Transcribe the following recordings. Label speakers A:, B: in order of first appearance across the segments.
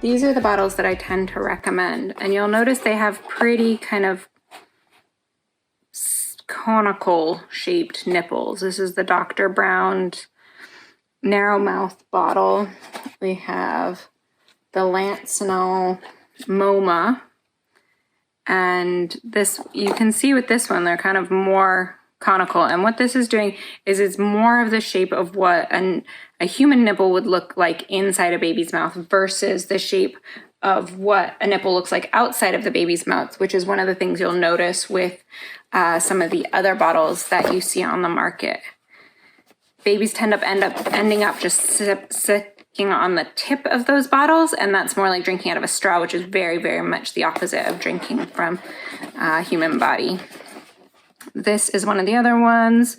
A: these are the bottles that I tend to recommend. And you'll notice they have pretty kind of conical shaped nipples. This is the Dr. Brown narrow mouth bottle. We have the Lansinoh Momma. And this, you can see with this one, they're kind of more conical. And what this is doing is it's more of the shape of what a human nipple would look like inside a baby's mouth versus the shape of what a nipple looks like outside of the baby's mouth, which is one of the things you'll notice with some of the other bottles that you see on the market. Babies tend to ending up just sitting on the tip of those bottles, and that's more like drinking out of a straw, which is very, very much the opposite of drinking from a human body. This is one of the other ones,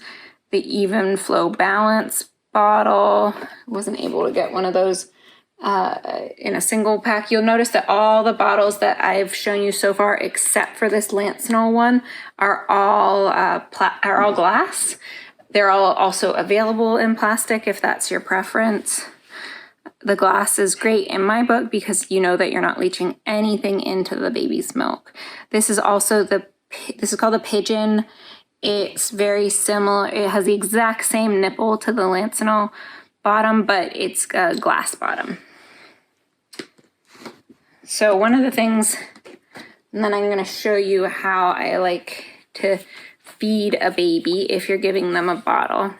A: the Evenflo Balance bottle. Wasn't able to get one of those in a single pack. You'll notice that all the bottles that I've shown you so far, except for this Lansinoh one, are all glass. They're all also available in plastic if that's your preference. The glass is great in my book because you know that you're not leaching anything into the baby's milk. This is also this is called the Pigeon. It's very similar. It has the exact same nipple to the Lansinoh bottom, but it's a glass bottom. So one of the things, and then I'm going to show you how I like to feed a baby if you're giving them a bottle.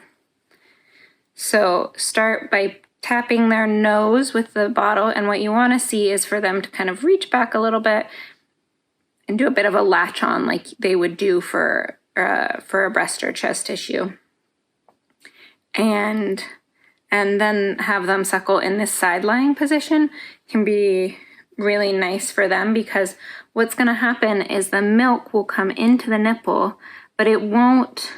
A: So start by tapping their nose with the bottle, and what you want to see is for them to kind of reach back a little bit and do a bit of a latch on like they would do for a breast or chest tissue. And then have them suckle in this side lying position can be really nice for them, because what's going to happen is the milk will come into the nipple, but it won't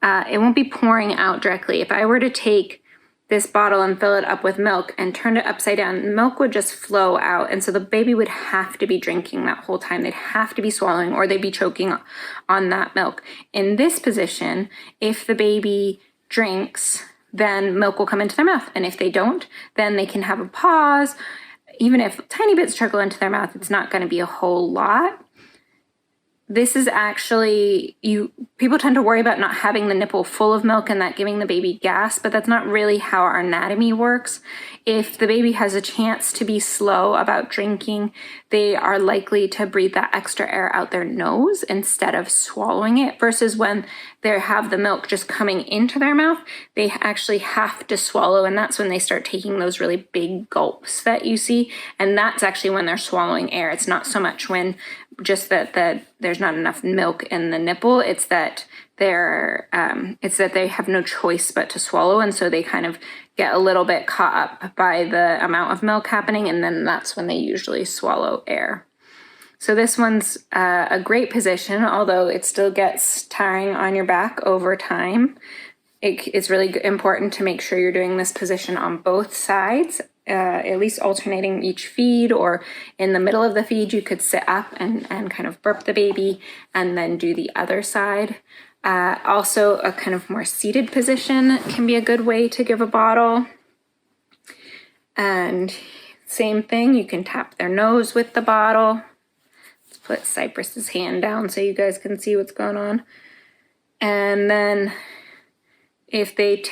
A: be pouring out directly. If I were to take this bottle and fill it up with milk and turn it upside down, milk would just flow out. And so the baby would have to be drinking that whole time. They'd have to be swallowing, or they'd be choking on that milk. In this position, if the baby drinks, then milk will come into their mouth. And if they don't, then they can have a pause. Even if tiny bits trickle into their mouth, it's not going to be a whole lot. This is actually, people tend to worry about not having the nipple full of milk and that giving the baby gas, but that's not really how our anatomy works. If the baby has a chance to be slow about drinking, they are likely to breathe that extra air out their nose instead of swallowing it, versus when they have the milk just coming into their mouth, they actually have to swallow, and that's when they start taking those really big gulps that you see, and that's actually when they're swallowing air. It's not so much when just that there's not enough milk in the nipple, it's that they have no choice but to swallow, and so they kind of get a little bit caught up by the amount of milk happening, and then that's when they usually swallow air. So this one's a great position, although it still gets tiring on your back over time. It's really important to make sure you're doing this position on both sides, at least alternating each feed, or in the middle of the feed you could sit up and kind of burp the baby and then do the other side. Also, a kind of more seated position can be a good way to give a bottle. And same thing, you can tap their nose with the bottle. Let's put Cypress's hand down so you guys can see what's going on. And then if they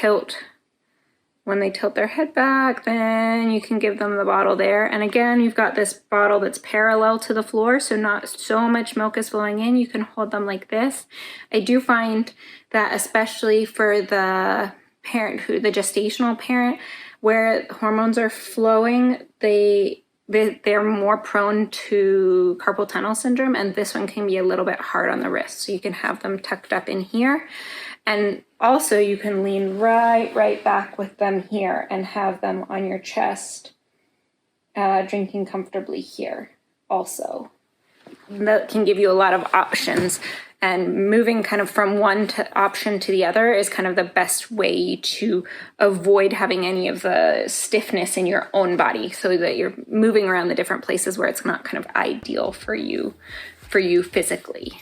A: when they tilt their head back, then you can give them the bottle there. And again, you've got this bottle that's parallel to the floor, so not so much milk is flowing in. You can hold them like this. I do find that especially for the the gestational parent, where hormones are flowing, they're more prone to carpal tunnel syndrome, and this one can be a little bit hard on the wrist. So you can have them tucked up in here. And also you can lean right back with them here and have them on your chest, drinking comfortably here also. That can give you a lot of options, and moving kind of from one option to the other is kind of the best way to avoid having any of the stiffness in your own body, so that you're moving around the different places where it's not kind of ideal for you physically.